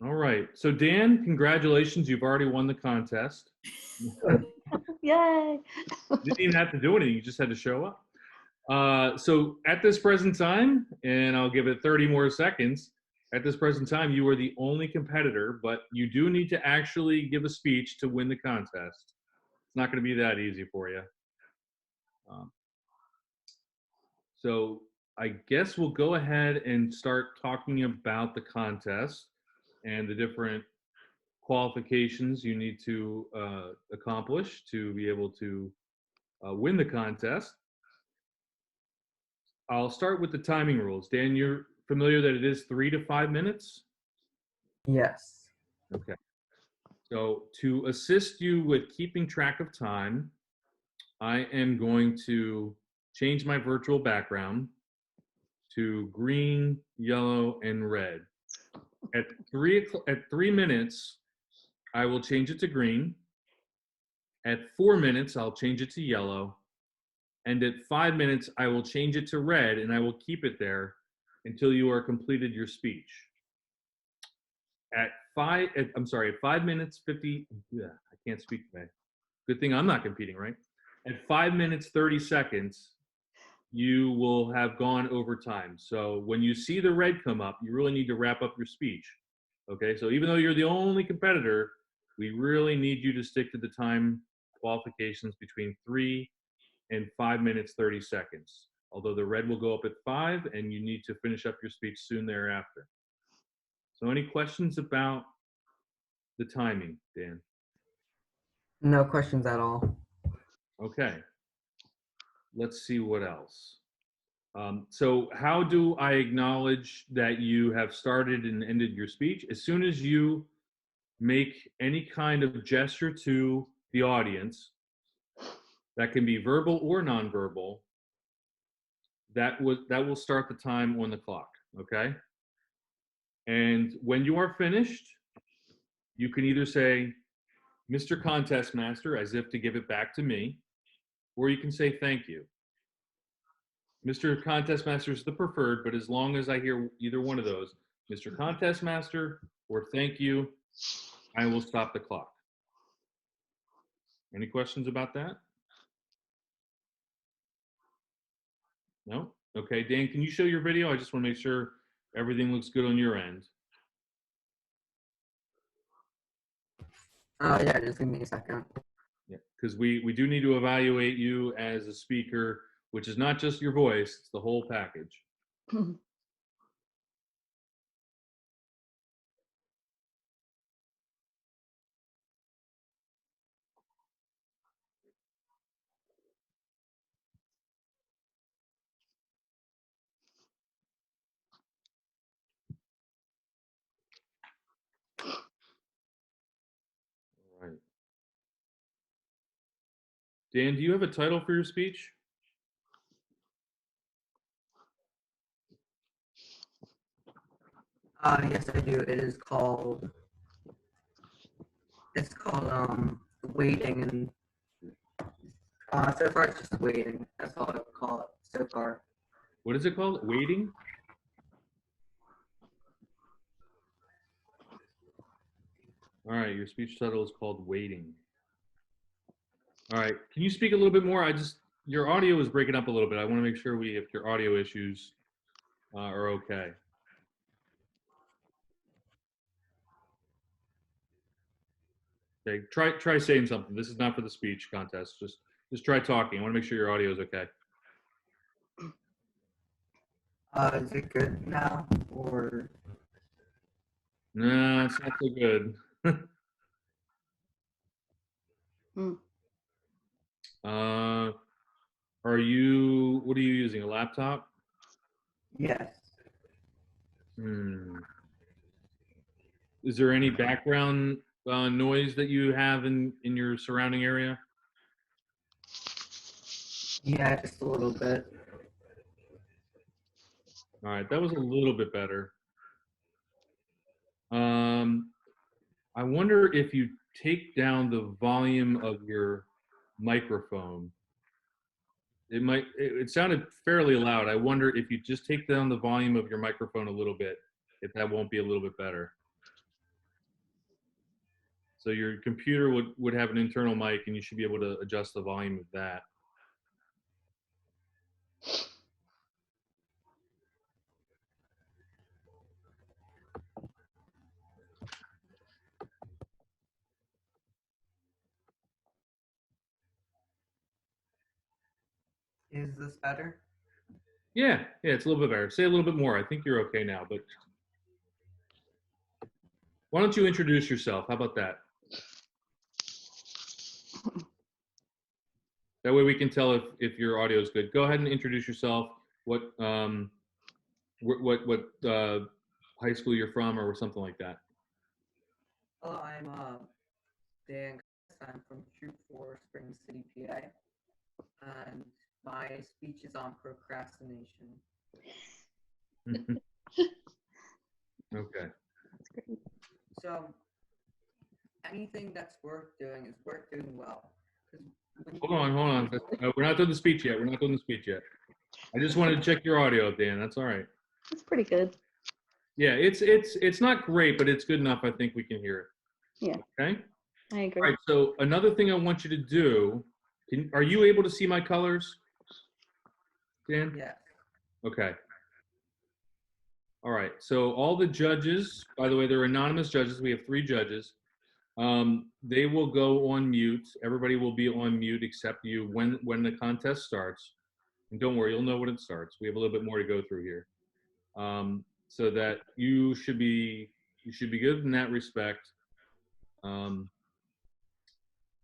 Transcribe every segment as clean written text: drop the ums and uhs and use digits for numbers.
All right. So Dan, congratulations. You've already won the contest. Yay! Didn't even have to do anything. You just had to show up. So at this present time, and I'll give it 30 more seconds, at this present time, you are the only competitor, but you do need to actually give a speech to win the contest. It's not going to be that easy for you. So I guess we'll go ahead and start talking about the contest and the different qualifications you need to accomplish to be able to win the contest. I'll start with the timing rules. Dan, you're familiar that it is 3 to 5 minutes? Yes. Okay. So to assist you with keeping track of time, I am going to change my virtual background to green, yellow, and red. At 3 minutes, I will change it to green. At 4 minutes, I'll change it to yellow. And at 5 minutes, I will change it to red, and I will keep it there until you are completed your speech. At 5 minutes 50. Yeah, I can't speak today. Good thing I'm not competing, right? At 5 minutes 30 seconds, you will have gone over time. So when you see the red come up, you really need to wrap up your speech. Okay, so even though you're the only competitor, we really need you to stick to the time qualifications between 3 and 5 minutes 30 seconds. Although the red will go up at 5, and you need to finish up your speech soon thereafter. So any questions about the timing, Dan? No questions at all. Okay. Let's see what else. So how do I acknowledge that you have started and ended your speech? As soon as you make any kind of gesture to the audience, that can be verbal or nonverbal, that will start the time on the clock, okay? And when you are finished, you can either say, Mr. Contest Master, as if to give it back to me, or you can say thank you. Mr. Contest Master is the preferred, but as long as I hear either one of those, Mr. Contest Master or thank you, I will stop the clock. Any questions about that? No? Okay, Dan, can you show your video? I just want to make sure everything looks good on your end. Yeah, just give me a second. Yeah, because we do need to evaluate you as a speaker, which is not just your voice, it's the whole package. All right. Dan, do you have a title for your speech? Yes, I do. It's called waiting, and so far it's just waiting. That's all I would call it so far. What is it called? Waiting? All right, your speech title is called Waiting. All right, can you speak a little bit more? Your audio is breaking up a little bit. I want to make sure if your audio issues are okay. Okay, try saying something. This is not for the speech contest. Just try talking. I want to make sure your audio is okay. Is it good now, or? No, it's not so good. What are you using, a laptop? Yes. Is there any background noise that you have in your surrounding area? Yeah, just a little bit. All right, that was a little bit better. I wonder if you take down the volume of your microphone. It sounded fairly loud. I wonder if you just take down the volume of your microphone a little bit, if that won't be a little bit better. So your computer would have an internal mic, and you should be able to adjust the volume of that. Is this better? Yeah, it's a little bit better. Say a little bit more. I think you're okay now, but why don't you introduce yourself? How about that? That way we can tell if your audio is good. Go ahead and introduce yourself. What high school you're from, or something like that. Hello, I'm Dan. I'm from Troop 4, Spring City, PA. And my speech is on procrastination. Okay. That's great. So, anything that's worth doing is worth doing well. Hold on. We're not doing the speech yet. I just wanted to check your audio, Dan. That's all right. That's pretty good. Yeah, it's not great, but it's good enough. I think we can hear it. Yeah. Okay. I agree. All right. So another thing I want you to do. Are you able to see my colors, Dan? Yeah. Okay. All right. So all the judges, by the way, they're anonymous judges. We have 3 judges. They will go on mute. Everybody will be on mute except you when the contest starts. And don't worry, you'll know when it starts. We have a little bit more to go through here, so that you should be good in that respect.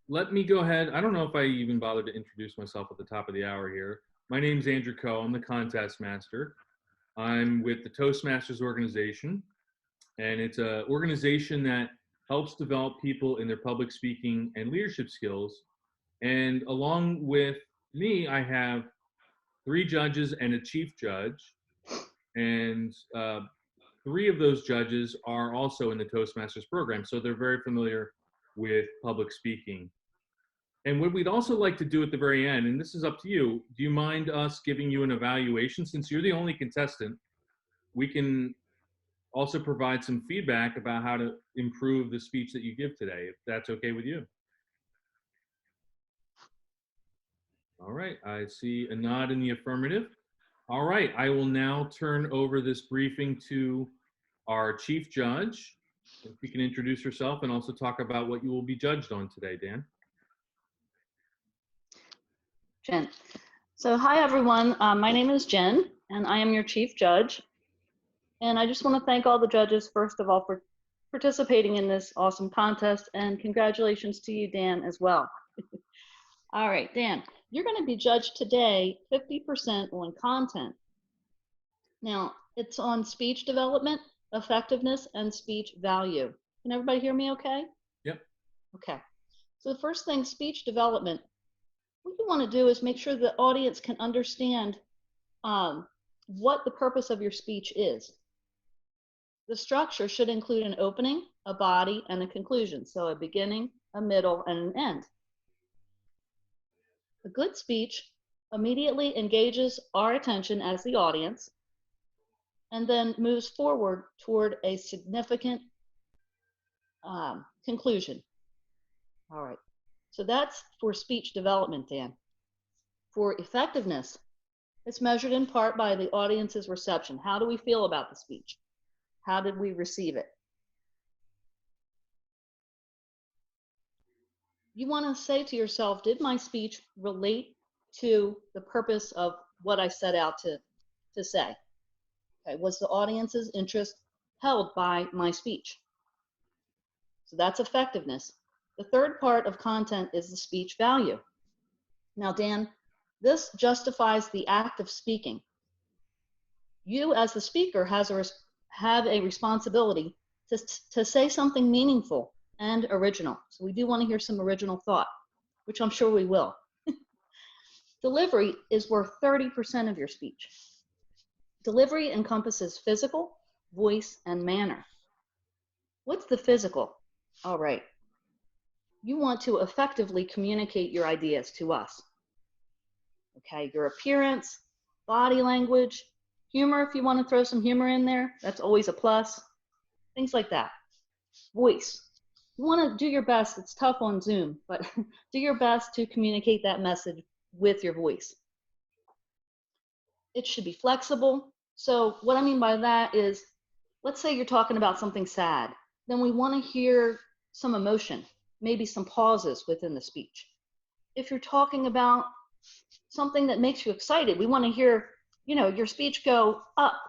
Let me go ahead. I don't know if I even bothered to introduce myself at the top of the hour here. My name's Andrew Coe. I'm the contest master. I'm with the Toastmasters organization, and it's an organization that helps develop people in their public speaking and leadership skills. And along with me, I have 3 judges and a chief judge, and 3 of those judges are also in the Toastmasters program, so they're very familiar with public speaking. And what we'd also like to do at the very end, and this is up to you, do you mind us giving you an evaluation? Since you're the only contestant, we can also provide some feedback about how to improve the speech that you give today, if that's okay with you. All right, I see a nod in the affirmative. All right, I will now turn over this briefing to our chief judge. If you can introduce yourself and also talk about what you will be judged on today, Dan. Jen. So hi, everyone. My name is Jen, and I am your chief judge. And I just want to thank all the judges, first of all, for participating in this awesome contest. And congratulations to you, Dan, as well. All right, Dan, you're going to be judged today 50% on content. Now, it's on speech development, effectiveness, and speech value. Can everybody hear me okay? Yep. Okay. So the first thing, speech development. What you want to do is make sure the audience can understand what the purpose of your speech is. The structure should include an opening, a body, and a conclusion. So a beginning, a middle, and an end. A good speech immediately engages our attention as the audience and then moves forward toward a significant conclusion. All right. So that's for speech development, Dan. For effectiveness, it's measured in part by the audience's reception. How do we feel about the speech? How did we receive it? You want to say to yourself, did my speech relate to the purpose of what I set out to say? Okay, was the audience's interest held by my speech? So that's effectiveness. The third part of content is the speech value. Now, Dan, this justifies the act of speaking. You, as the speaker, have a responsibility to say something meaningful and original. So we do want to hear some original thought, which I'm sure we will. Delivery is worth 30% of your speech. Delivery encompasses physical, voice, and manner. What's the physical? All right. You want to effectively communicate your ideas to us. Okay, your appearance, body language, humor, if you want to throw some humor in there, that's always a plus. Things like that. Voice. You want to do your best. It's tough on Zoom, but do your best to communicate that message with your voice. It should be flexible. So what I mean by that is, let's say you're talking about something sad. Then we want to hear some emotion, maybe some pauses within the speech. If you're talking about something that makes you excited, we want to hear, your speech go up,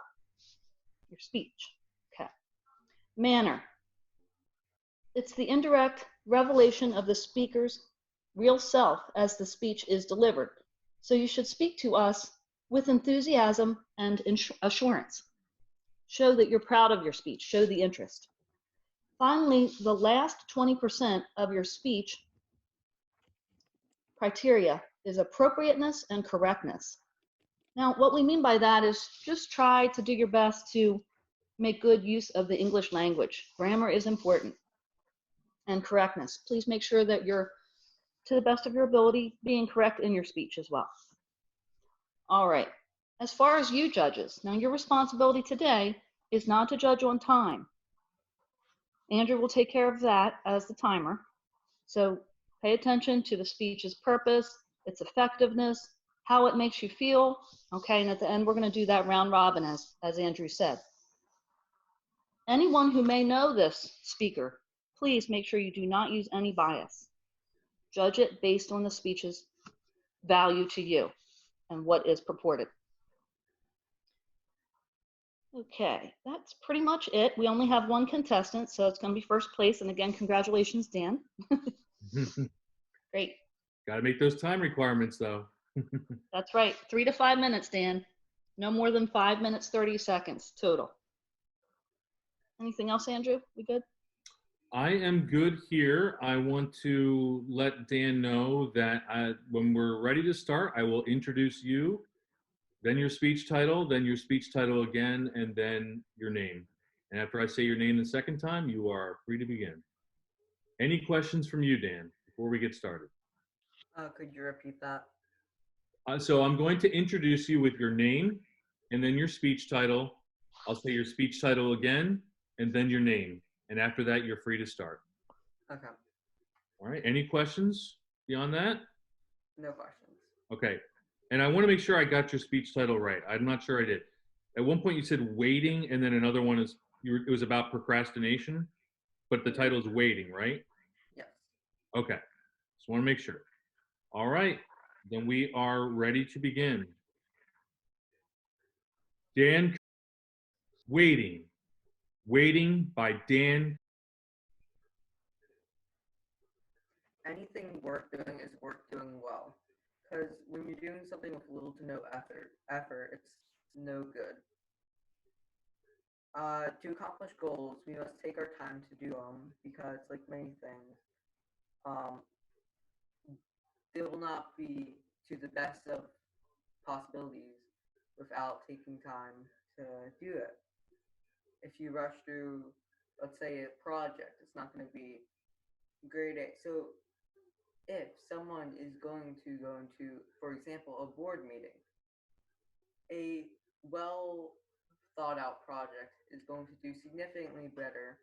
your speech. Okay. Manner. It's the indirect revelation of the speaker's real self as the speech is delivered. So you should speak to us with enthusiasm and assurance. Show that you're proud of your speech. Show the interest. Finally, the last 20% of your speech criteria is appropriateness and correctness. Now, what we mean by that is just try to do your best to make good use of the English language. Grammar is important. And correctness. Please make sure that you're, to the best of your ability, being correct in your speech as well. All right. As far as you judges, now your responsibility today is not to judge on time. Andrew will take care of that as the timer. So pay attention to the speech's purpose, its effectiveness, how it makes you feel. Okay, and at the end, we're going to do that round robin, as Andrew said. Anyone who may know this speaker, please make sure you do not use any bias. Judge it based on the speech's value to you and what is purported. Okay, that's pretty much it. We only have one contestant, so it's going to be first place. And again, congratulations, Dan. Great. Got to make those time requirements, though. That's right. 3 to 5 minutes, Dan. No more than 5 minutes, 30 seconds total. Anything else, Andrew? We good? I am good here. I want to let Dan know that when we're ready to start, I will introduce you, then your speech title again, and then your name. And after I say your name the second time, you are free to begin. Any questions from you, Dan, before we get started? Could you repeat that? So I'm going to introduce you with your name and then your speech title. I'll say your speech title again, and then your name. And after that, you're free to start. Okay. All right. Any questions beyond that? No questions. Okay. And I want to make sure I got your speech title right. I'm not sure I did. At one point you said waiting, and then another one is it was about procrastination, but the title is waiting, right? Yes. Okay. Just want to make sure. All right. Then we are ready to begin. Dan, Waiting. Waiting by Dan. Anything worth doing is worth doing well. Because when you're doing something with little to no effort, it's no good. To accomplish goals, we must take our time to do them because, like many things, um, they will not be to the best of possibilities without taking time to do it. If you rush through, let's say, a project, it's not going to be grade A. So if someone is going to go into, for example, a board meeting, a well thought out project is going to do significantly better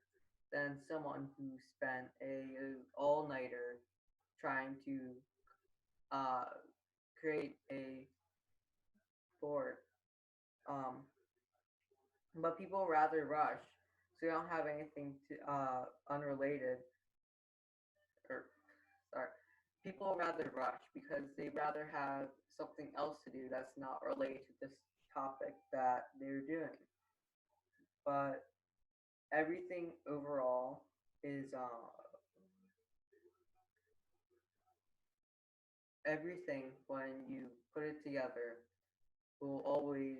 than someone who spent a all nighter trying to uh, create a board. Um, but people rather rush, so you don't have anything to unrelated or sorry. People rather rush because they rather have something else to do that's not related to this topic that they're doing. But everything overall is everything when you put it together will always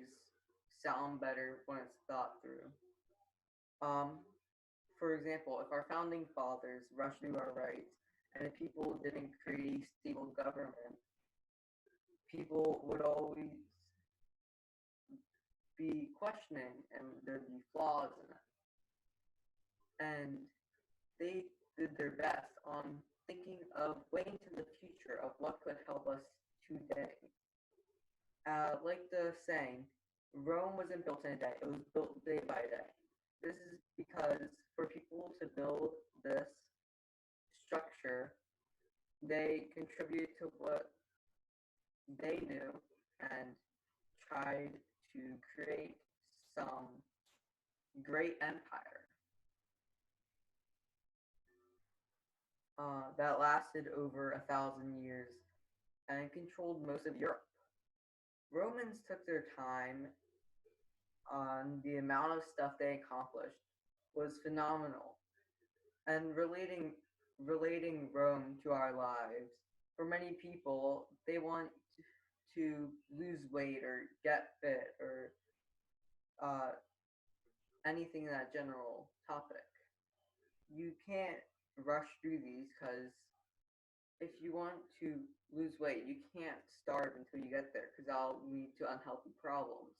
sound better when it's thought through. Um, for example, if our founding fathers rushed through our rights and if people didn't create a stable government, people would always be questioning and there'd be flaws in it. And they did their best on thinking of way into the future of what could help us today. Like the saying, Rome wasn't built in a day, it was built day by day. This is because for people to build this they contributed to what they knew and tried to create some great empire that lasted over 1,000 years and controlled most of Europe. Romans took their time on the amount of stuff they accomplished was phenomenal. And relating Rome to our lives, for many people, they want to lose weight or get fit or anything in that general topic. You can't rush through these because if you want to lose weight, you can't starve until you get there because that'll lead to unhealthy problems.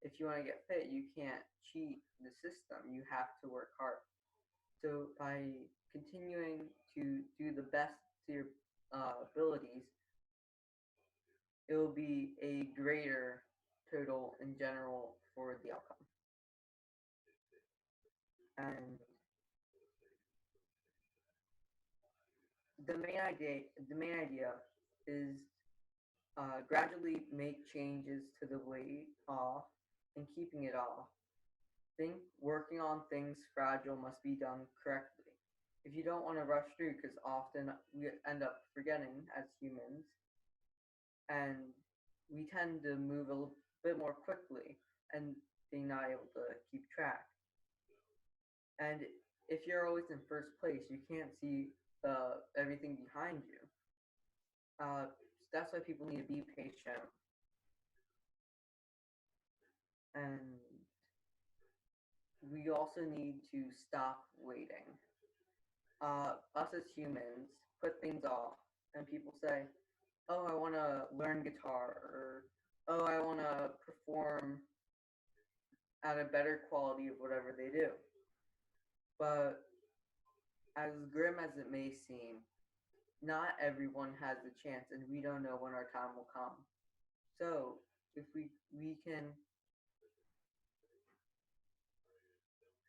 If you want to get fit, you can't cheat the system. You have to work hard. So by continuing to do the best to your abilities, it will be a greater total in general for the outcome. And the main idea is gradually make changes to the weight off and keeping it off. Think working on things fragile must be done correctly. If you don't want to rush through, because often we end up forgetting as humans, and we tend to move a little bit more quickly and being not able to keep track. And if you're always in first place, you can't see everything behind you. That's why people need to be patient. And we also need to stop waiting. Us as humans put things off, and people say, "Oh, I want to learn guitar," or "Oh, I want to perform at a better quality of whatever they do." But as grim as it may seem, not everyone has the chance, and we don't know when our time will come. So if we can,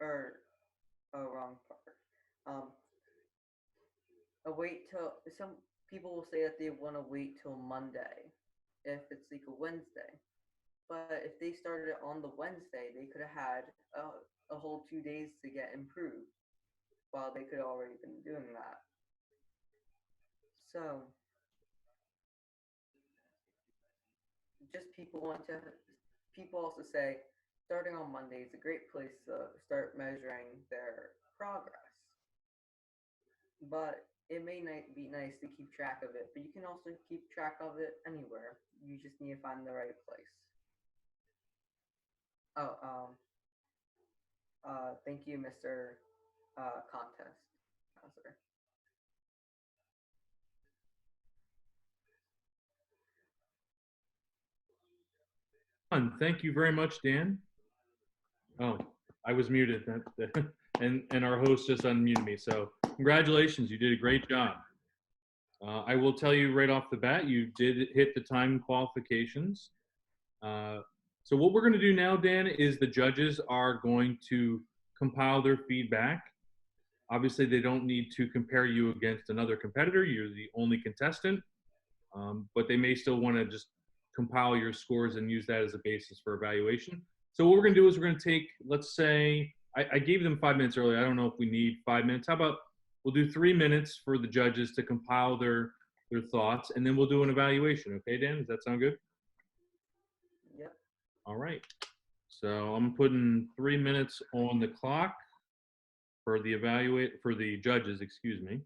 or wrong part. Wait till some people will say that they want to wait till Monday if it's like a Wednesday. But if they started it on the Wednesday, they could have had a whole 2 days to get improved while they could have already been doing that. So just people also say starting on Monday is a great place to start measuring their progress. But it may not be nice to keep track of it, but you can also keep track of it anywhere. You just need to find the right place. Oh, thank you, Mr. Contest Counselor. Thank you very much, Dan. Oh, I was muted, and our host just unmuted me. So congratulations, you did a great job. I will tell you right off the bat, you did hit the time qualifications. So what we're going to do now, Dan, is the judges are going to compile their feedback. Obviously, they don't need to compare you against another competitor. You're the only contestant, but they may still want to just compile your scores and use that as a basis for evaluation. So what we're going to do is we're going to take, let's say, I gave them 5 minutes earlier. I don't know if we need 5 minutes. How about we'll do 3 minutes for the judges to compile their thoughts, and then we'll do an evaluation. Okay, Dan? Does that sound good? Yep. All right. So I'm putting 3 minutes on the clock for the judges, excuse me.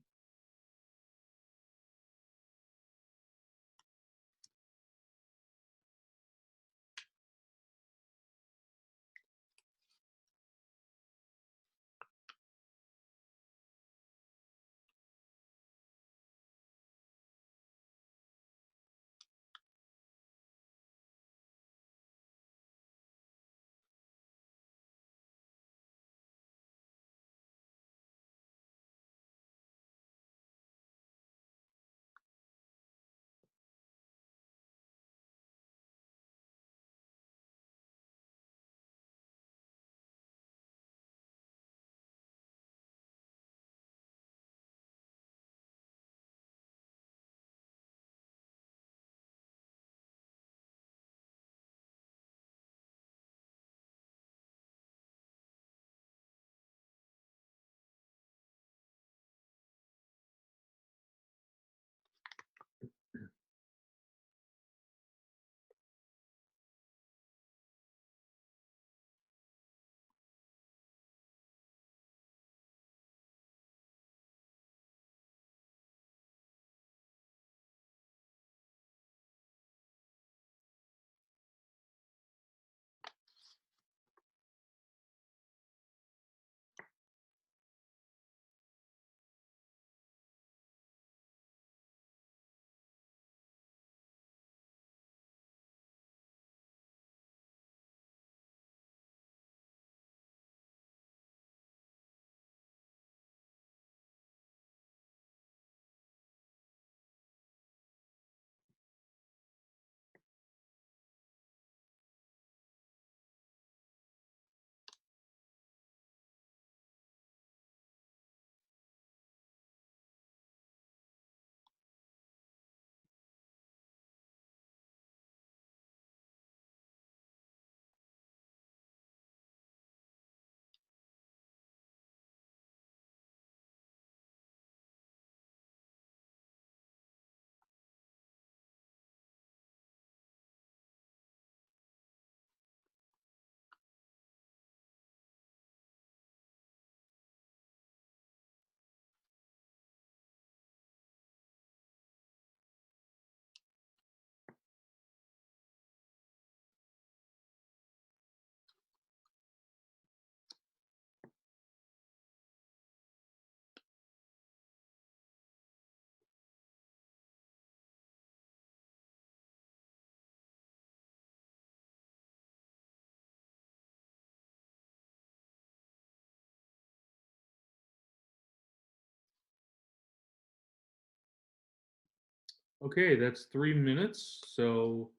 Okay, that's 3 minutes. So,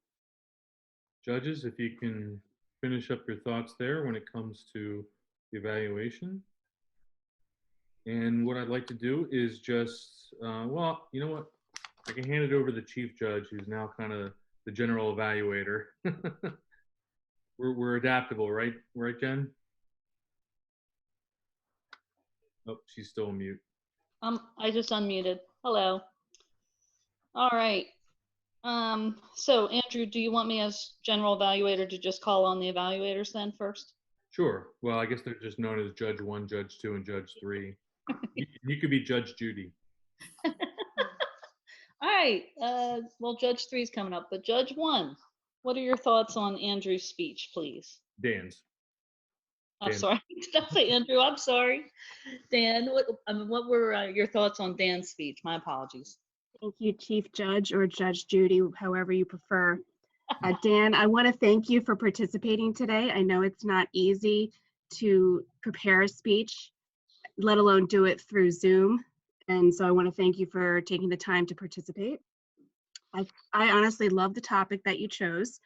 judges, if you can finish up your thoughts there when it comes to the evaluation. And what I'd like to do is just, well, you know what? I can hand it over to the chief judge, who's now kind of the general evaluator. we're adaptable, right? Right, Jen? Oh, she's still on mute. I just unmuted. Hello. All right. So Andrew, do you want me as general evaluator to just call on the evaluators then first? Sure. Well, I guess they're just known as Judge 1, Judge 2, and Judge 3. You could be Judge Judy. All right. Well, Judge 3 is coming up, but Judge 1, what are your thoughts on Andrew's speech, please? Dan's. I'm Dan. sorry. Did I say Andrew? I'm sorry. Dan, what were your thoughts on Dan's speech? My apologies. Thank you, Chief Judge or Judge Judy, however you prefer. Dan, I want to thank you for participating today. I know it's not easy to prepare a speech, let alone do it through Zoom. And so I want to thank you for taking the time to participate. I honestly love the topic that you chose.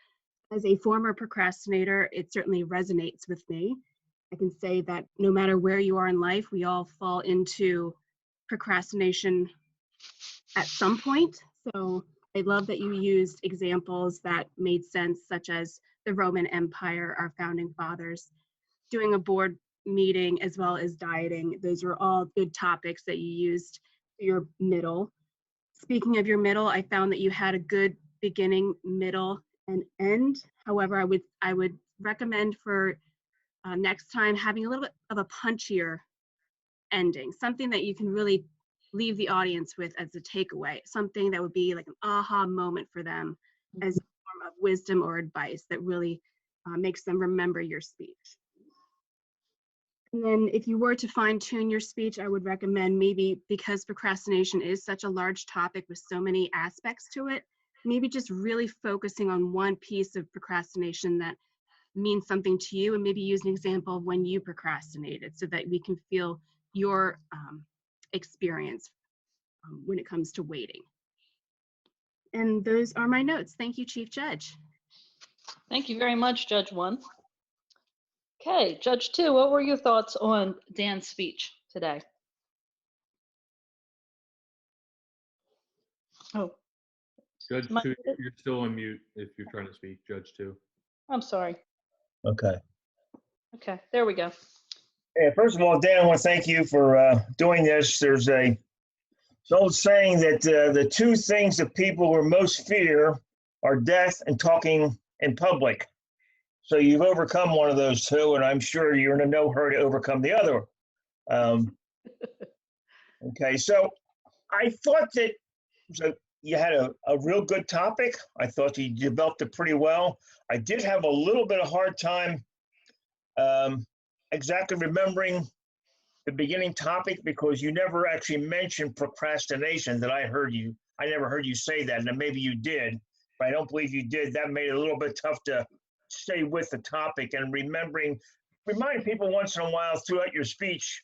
As a former procrastinator, it certainly resonates with me. I can say that no matter where you are in life, we all fall into procrastination at some point. So I love that you used examples that made sense, such as the Roman Empire, our founding fathers, doing a board meeting, as well as dieting. Those were all good topics that you used for your middle. Speaking of your middle, I found that you had a good beginning, middle, and end. However, I would recommend for next time having a little bit of a punchier ending, something that you can really leave the audience with as a takeaway, something that would be like an aha moment for them as a form of wisdom or advice that really makes them remember your speech. And then if you were to fine tune your speech, I would recommend maybe, because procrastination is such a large topic with so many aspects to it, maybe just really focusing on one piece of procrastination that means something to you, and maybe use an example of when you procrastinated so that we can feel your experience when it comes to waiting. And those are my notes. Thank you, Chief Judge. Thank you very much, Judge 1. Okay, Judge 2, what were your thoughts on Dan's speech today? Oh, Judge Am I 2, muted? you're still on mute if you're trying to speak. Judge 2. I'm sorry. Okay. Okay, there we go. Yeah, first of all, Dan, I want to thank you for doing this. There's an old saying that the two things that people will most fear are death and talking in public. So you've overcome one of those two, and I'm sure you're in no hurry to overcome the other. Okay, so I thought that you had a real good topic. I thought you developed it pretty well. I did have a little bit of hard time exactly remembering the beginning topic because you never actually mentioned procrastination that I never heard you say that, and maybe you did, but I don't believe you did. That made it a little bit tough to stay with the topic, and remind people once in a while throughout your speech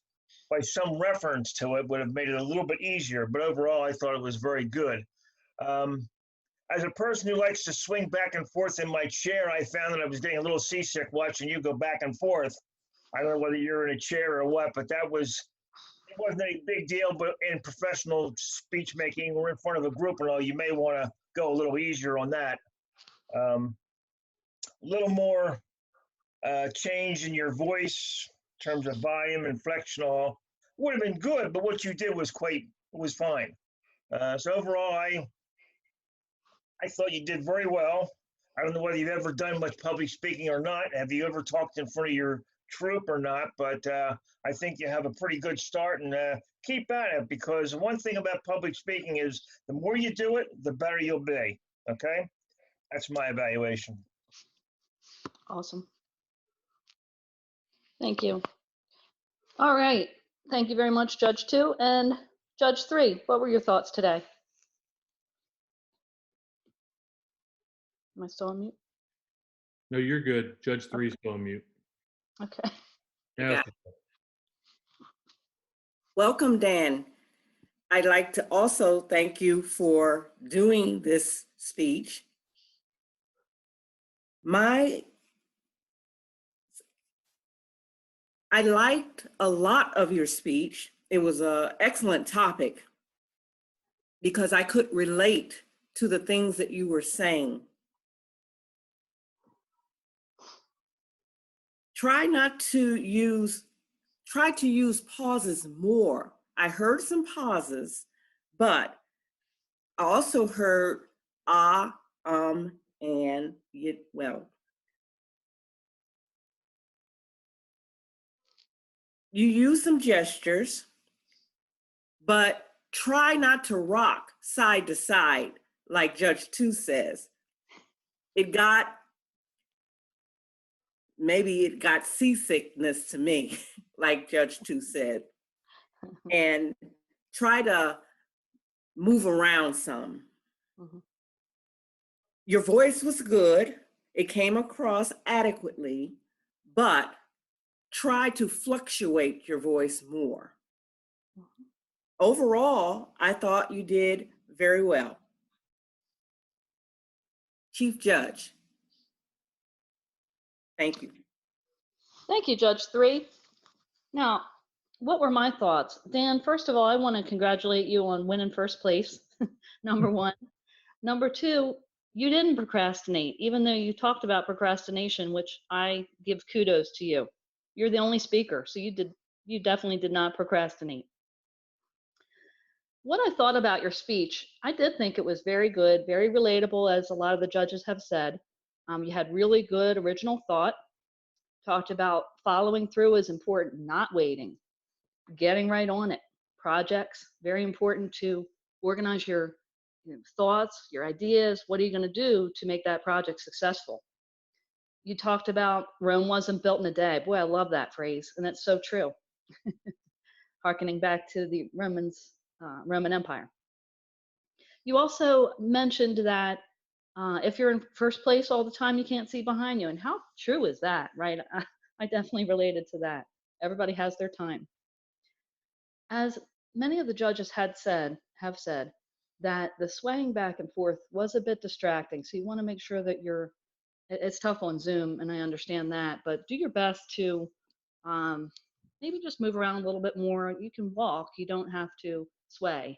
by some reference to it would have made it a little bit easier, but overall I thought it was very good. As a person who likes to swing back and forth in my chair, I found that I was getting a little seasick watching you go back and forth. I don't know whether you're in a chair or what, but it wasn't a big deal. But in professional speech making or in front of a group and all, you may want to go a little easier on that. A little more change in your voice in terms of volume, inflection, all would have been good, but what you did was fine. So overall, I thought you did very well. I don't know whether you've ever done much public speaking or not. Have you ever talked in front of your troop or not? But I think you have a pretty good start, and keep at it, because one thing about public speaking is the more you do it, the better you'll be. Okay? That's my evaluation. Awesome. Thank you. All right. Thank you very much, Judge 2. And Judge 3, what were your thoughts today? Am I still on mute? No, you're good. Judge 3 is still on mute. Okay. Yeah. Welcome, Dan. I'd like to also thank you for doing this speech. I liked a lot of your speech. It was an excellent topic because I could relate to the things that you were saying. Try to use pauses more. I heard some pauses, but I also heard and well. You use some gestures, but try not to rock side to side like Judge Two says. Maybe it got seasickness to me, like Judge Two said. And try to move around some. Mm-hmm. Your voice was good. It came across adequately, but try to fluctuate your voice more. Mm-hmm. Overall, I thought you did very well. Chief Judge. Thank you. Thank you, Judge 3. Now, what were my thoughts? Dan, first of all, I want to congratulate you on winning first place, number one. Number two, you didn't procrastinate, even though you talked about procrastination, which I give kudos to you. You're the only speaker, so you definitely did not procrastinate. What I thought about your speech, I did think it was very good, very relatable, as a lot of the judges have said. You had really good original thought. Talked about following through is important, not waiting, getting right on it. Projects, very important to organize your thoughts, your ideas. What are you going to do to make that project successful? You talked about Rome wasn't built in a day. Boy, I love that phrase, and that's so true. Harkening back to the Roman Empire. You also mentioned that if you're in first place all the time, you can't see behind you. And how true is that, right? I definitely related to that. Everybody has their time. As many of the judges have said that the swaying back and forth was a bit distracting. So you want to make sure that it's tough on Zoom, and I understand that, but do your best to maybe just move around a little bit more. You can walk, you don't have to sway.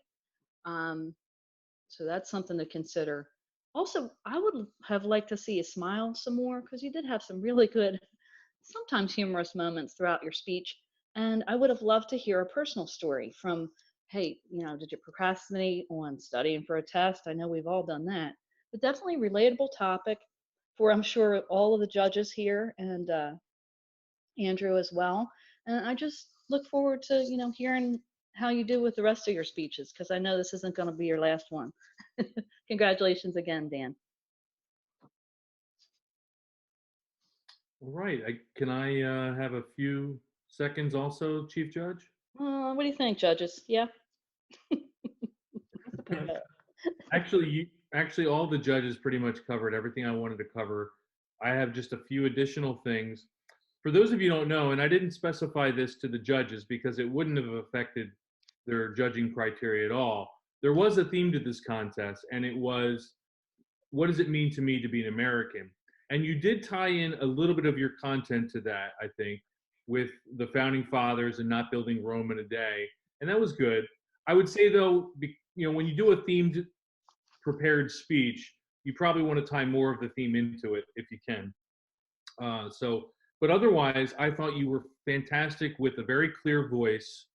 So that's something to consider. Also, I would have liked to see you smile some more, because you did have some really good, sometimes humorous moments throughout your speech. And I would have loved to hear a personal story from, hey, did you procrastinate on studying for a test? I know we've all done that, but definitely relatable topic for, I'm sure, all of the judges here, and Andrew as well. And I just look forward to, hearing how you do with the rest of your speeches, because I know this isn't going to be your last one. Congratulations again, Dan. All right. Can I have a few seconds also, Chief Judge? What do you think, judges? Yeah? Actually, all the judges pretty much covered everything I wanted to cover. I have just a few additional things. For those of you who don't know, and I didn't specify this to the judges because it wouldn't have affected their judging criteria at all, there was a theme to this contest, and it was, what does it mean to me to be an American? And you did tie in a little bit of your content to that, I think, with the founding fathers and not building Rome in a day. And that was good. I would say, though, when you do a themed prepared speech, you probably want to tie more of the theme into it if you can. But otherwise, I thought you were fantastic with a very clear voice.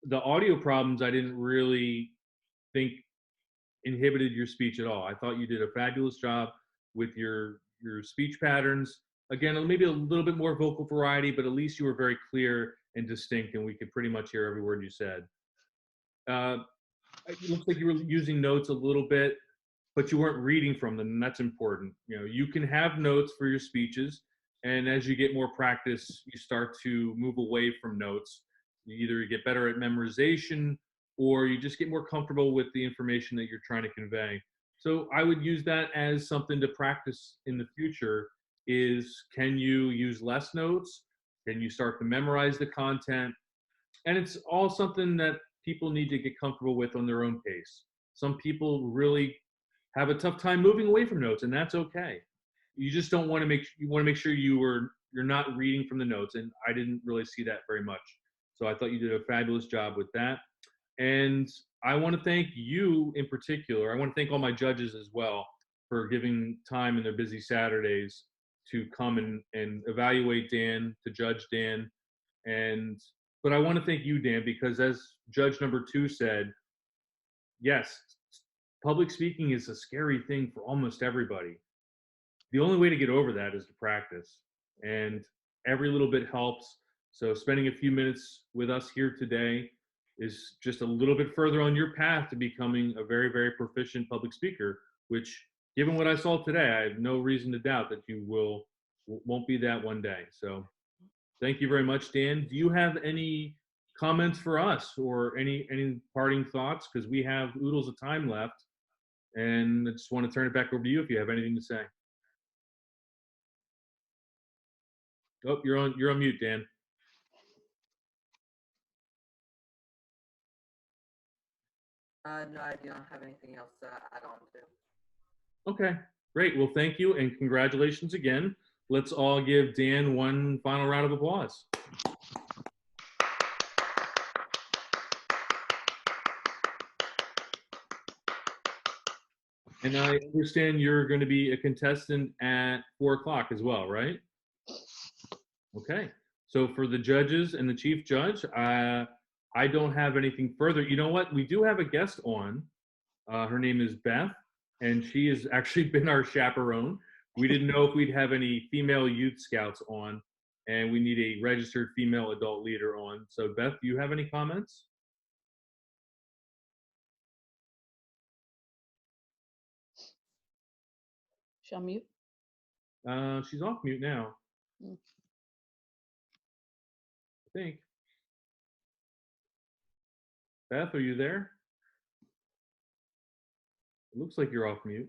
The audio problems, I didn't really think inhibited your speech at all. I thought you did a fabulous job with your speech patterns. Again, maybe a little bit more vocal variety, but at least you were very clear and distinct, and we could pretty much hear every word you said. It looks like you were using notes a little bit, but you weren't reading from them, and that's important. You can have notes for your speeches, and as you get more practice, you start to move away from notes. You get better at memorization, or you just get more comfortable with the information that you're trying to convey. So I would use that as something to practice in the future. Can you use less notes? Can you start to memorize the content? And it's all something that people need to get comfortable with on their own pace. Some people really have a tough time moving away from notes, and that's okay. You just don't want to make sure you're not reading from the notes, and I didn't really see that very much. So I thought you did a fabulous job with that. And I want to thank you in particular. I want to thank all my judges as well for giving time in their busy Saturdays to come and evaluate Dan, to judge Dan. But I want to thank you, Dan, because as judge number 2 said, yes, public speaking is a scary thing for almost everybody. The only way to get over that is to practice, and every little bit helps. So spending a few minutes with us here today is just a little bit further on your path to becoming a very, very proficient public speaker, which, given what I saw today, I have no reason to doubt that you won't be that one day. So thank you very much, Dan. Do you have any comments for us or any parting thoughts? Because we have oodles of time left, and I just want to turn it back over to you if you have anything to say. Oh, you're on mute, Dan. No, I do not have anything else to add on to. Okay, great. Well, thank you and congratulations again. Let's all give Dan one final round of applause. And I understand you're going to be a contestant at 4 o'clock as well, right? Okay. So for the judges and the chief judge, I don't have anything further. You know what? We do have a guest on. Her name is Beth, and she has actually been our chaperone. We didn't know if we'd have any female youth scouts on, and we need a registered female adult leader on. So Beth, do you have any comments? Shall I mute? She's off mute now. Mm. I think. Beth, are you there? It looks like you're off mute.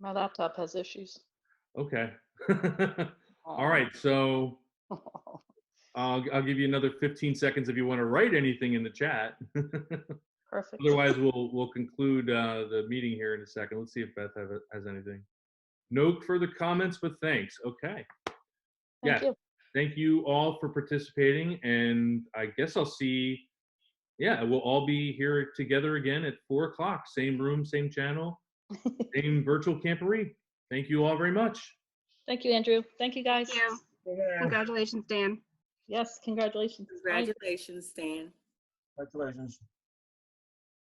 My laptop has issues. Okay. All right. So I'll give you another 15 seconds if you want to write anything in the chat. Perfect. Otherwise, we'll conclude the meeting here in a second. Let's see if Beth has anything. No further comments, but thanks. Okay. Thank you. Thank you all for participating, and I guess I'll see. Yeah, we'll all be here together again at 4 o'clock. Same room, same channel, same virtual Camporee. Thank you all very much. Thank you, Andrew. Thank you, guys. Thank you. Congratulations, Dan. Yes, congratulations. Congratulations, Dan. Congratulations.